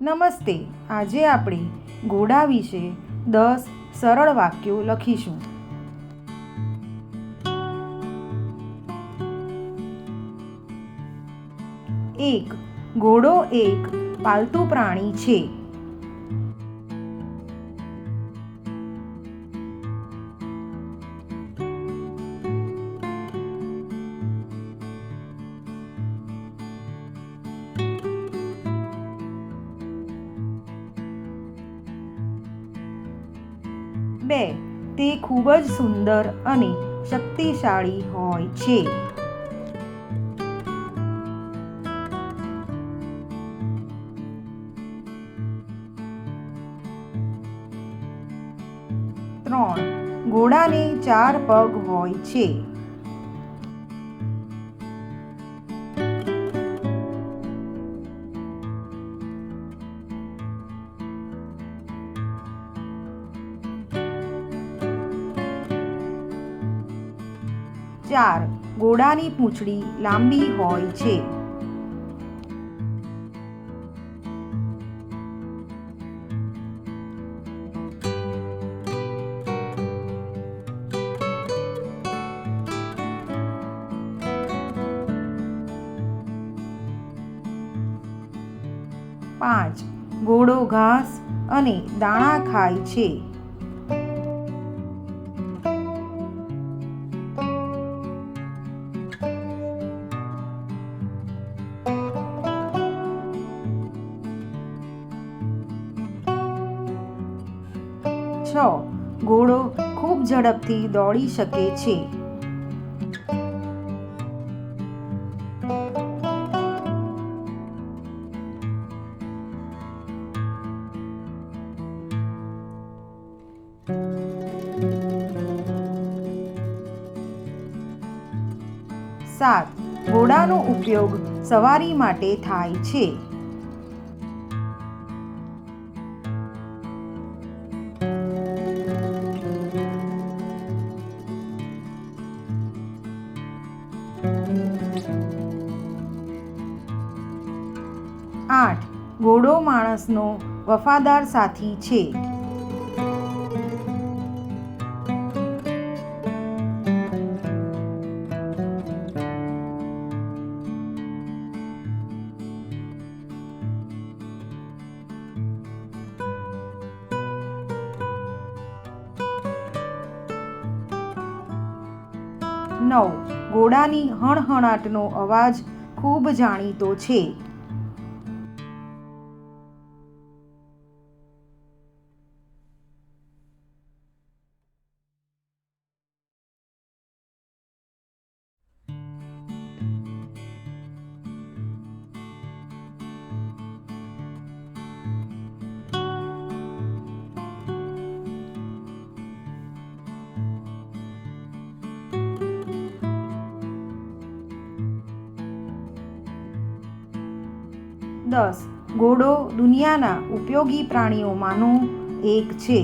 નમસ્તે. આજે આપણે ઘોડા વિશે 10 સરળ વાક્યો લખીશું. 1. ઘોડો એક પાલતુ પ્રાણી છે. 2. તે ખૂબ જ સુંદર અને શક્તિશાળી હોય છે. 3. ઘોડાને 4 પગ હોય છે. 4. ઘોડાની પૂંછડી લાંબી હોય છે. 5. ઘોડો ઘાસ અને દાણા ખાય છે. 6. ઘોડો ખૂબ ઝડપથી દોડી શકે છે. 7. ઘોડાનો ઉપયોગ સવારી માટે થાય છે. 8. ઘોડો માણસનો વફાદાર સાથી છે. 9. ઘોડાની હણહણાટનો અવાજ ખૂબ જાણીતો છે. 10. ઘોડો દુનિયાના ઉપયોગી પ્રાણીઓમાંનો એક છે.